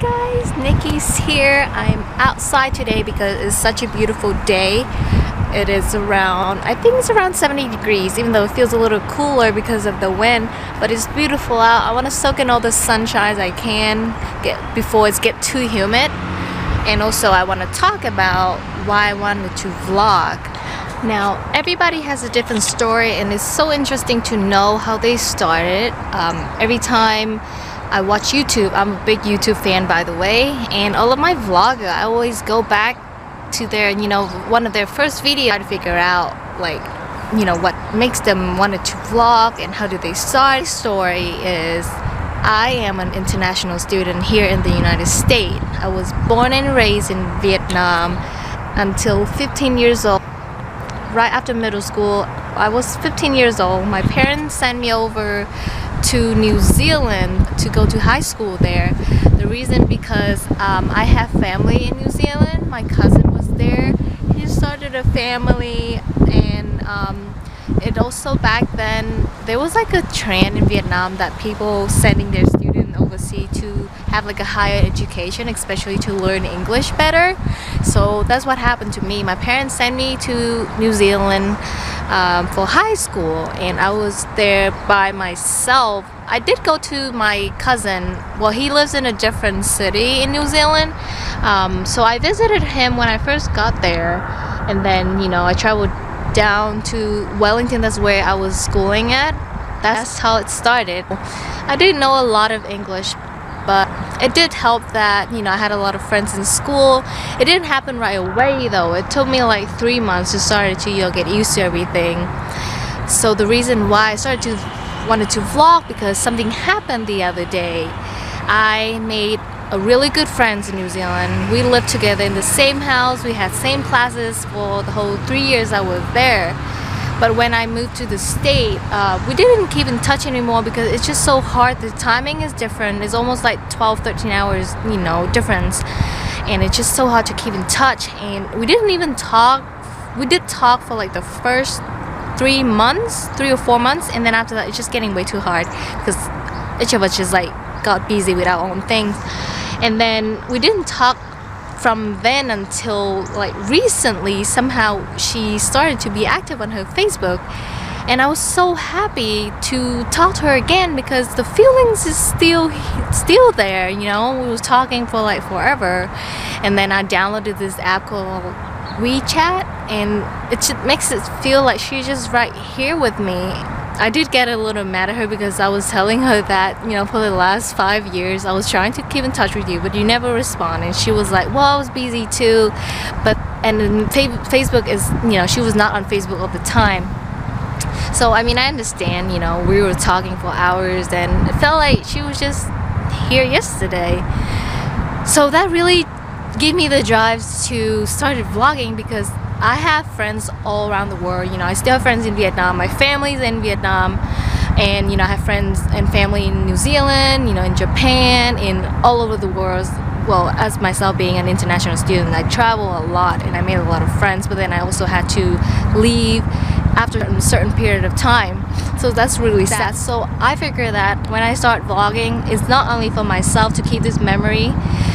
guys, Nikki's here. I'm outside today because it's such a beautiful day. It is around, I think it's around 70 degrees, even though it feels a little cooler because of the wind, but it's beautiful out. I want to soak in all the sunshine I can before it gets too humid. And also I want to talk about why I wanted to vlog. Now everybody has a different story and it's so interesting to know how they started. Every time I watch YouTube, I'm a big YouTube fan by the way, and all of my vloggers, I always go back to their, one of their first videos to figure out what makes them wanted to vlog and how did they start. The story is I am an international student here in the United States. I was born and raised in Vietnam until 15 years old. Right after middle school, I was 15 years old. My parents sent me over to New Zealand to go to high school there. The reason because I have family in New Zealand. My cousin was there. He started a family, and it also back then there was like a trend in Vietnam that people sending their students overseas to have like a higher education, especially to learn English better. So that's what happened to me. My parents sent me to New Zealand for high school, and I was there by myself. I did go to my cousin. Well, he lives in a different city in New Zealand, so I visited him when I first got there, and then I traveled down to Wellington. That's where I was schooling at. That's how it started. I didn't know a lot of English, but it did help that I had a lot of friends in school. It didn't happen right away though. It took me like 3 months to start to get used to everything. So the reason why I wanted to vlog because something happened the other day. I made a really good friends in New Zealand. We lived together in the same house. We had same classes for the whole 3 years I was there. But when I moved to the state, we didn't keep in touch anymore because it's just so hard. The timing is different. It's almost like 12-13 hours difference, and it's just so hard to keep in touch. And we didn't even talk. We did talk for like the first 3 or 4 months, and then after that it's just getting way too hard because each of us just got busy with our own things. And then we didn't talk from then until recently. Somehow she started to be active on her Facebook, and I was so happy to talk to her again because the feelings is still there. We was talking for forever, and then I downloaded this app called WeChat, and it just makes it feel like she's just right here with me. I did get a little mad at her because I was telling her that for the last 5 years I was trying to keep in touch with you, but you never respond. And she was like, well, I was busy too. And then Facebook is, she was not on Facebook all the time. So I understand, we were talking for hours and it felt like she was just here yesterday. So that really gave me the drives to start vlogging because I have friends all around the world. I still have friends in Vietnam. My family's in Vietnam, and I have friends and family in New Zealand, in Japan, in all over the world. Well, as myself being an international student, I travel a lot and I made a lot of friends, but then I also had to leave after a certain period of time. So that's really sad. So I figure that when I start vlogging, it's not only for myself to keep this memory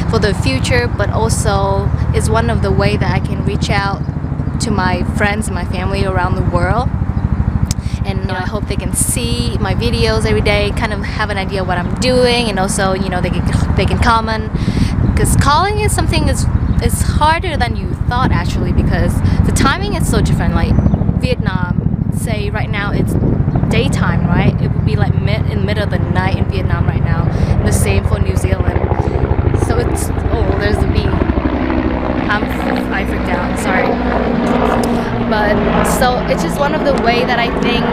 for the future, but also it's one of the way that I can reach out to my friends and my family around the world. And I hope they can see my videos every day, kind of have an idea of what I'm doing, and also they can comment, because calling is something is harder than you thought actually, because the timing is so different. Like Vietnam, say right now it's daytime, right? It would be like middle of the night in Vietnam right now. And the same for New Zealand. So it's there's the bee. I freaked out, sorry. But so it's just one of the way that I think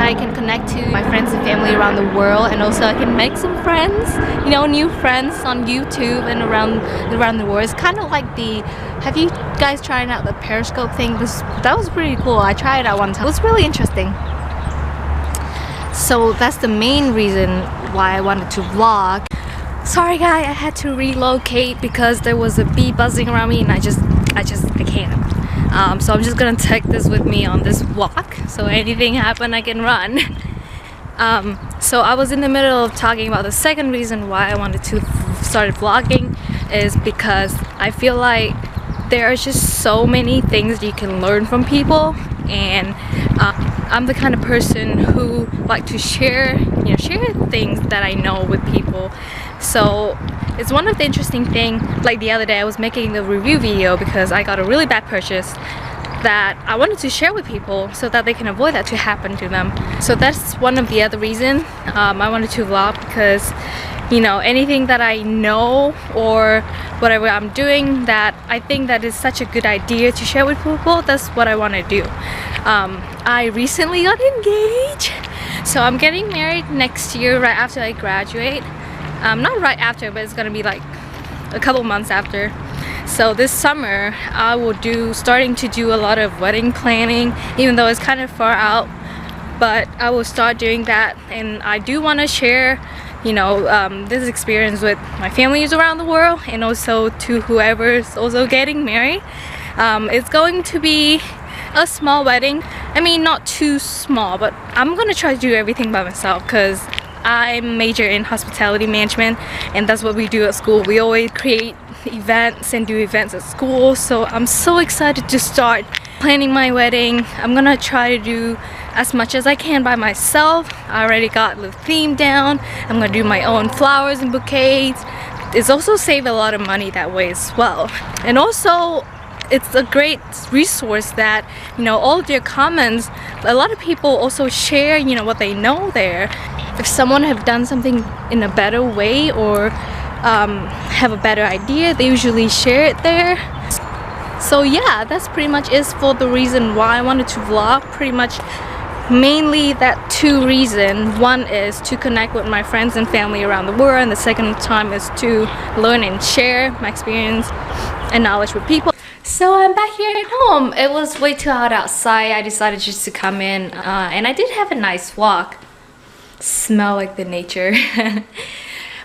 I can connect to my friends and family around the world, and also I can make some friends, new friends on YouTube and around the world. It's kind of like have you guys tried out the Periscope thing? That was pretty cool. I tried it out one time. It was really interesting. So that's the main reason why I wanted to vlog. Sorry guys, I had to relocate because there was a bee buzzing around me and I can't. So I'm just gonna take this with me on this walk, so anything happen I can run. So I was in the middle of talking about the second reason why I wanted to started vlogging is because I feel like there are just so many things you can learn from people, and I'm the kind of person who like to share things that I know with people. So it's one of the interesting thing, like the other day I was making the review video because I got a really bad purchase that I wanted to share with people so that they can avoid that to happen to them. So that's one of the other reasons I wanted to vlog, because you know, anything that I know or whatever I'm doing that I think that is such a good idea to share with people, that's what I want to do. I recently got engaged, so I'm getting married next year right after I graduate. Not right after, but it's gonna be like a couple months after. So this summer I will starting to do a lot of wedding planning, even though it's kind of far out, but I will start doing that. And I do want to share, you know, this experience with my families around the world, and also to whoever's also getting married. It's going to be a small wedding. I mean, not too small, but I'm gonna try to do everything by myself because I major in hospitality management, and that's what we do at school. We always create events and do events at school, so I'm so excited to start planning my wedding. I'm gonna try to do as much as I can by myself. I already got the theme down. I'm gonna do my own flowers and bouquets. It's also save a lot of money that way as well. And also it's a great resource that, you know, all of your comments, a lot of people also share, you know, what they know there. If someone have done something in a better way or have a better idea, they usually share it there. So yeah, that's pretty much is for the reason why I wanted to vlog. Pretty much mainly that two reasons. One is to connect with my friends and family around the world, and the second time is to learn and share my experience and knowledge with people. So I'm back here at home. It was way too hot outside. I decided just to come in and I did have a nice walk. Smell like the nature.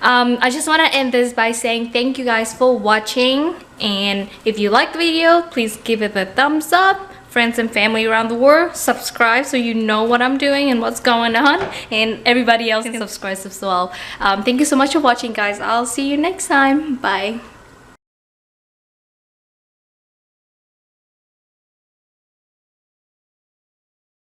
I just want to end this by saying thank you guys for watching, and if you liked the video, please give it a thumbs up. Friends and family around the world, subscribe so you know what I'm doing and what's going on, and everybody else can subscribe as well. Thank you so much for watching, guys. I'll see you next time. Bye.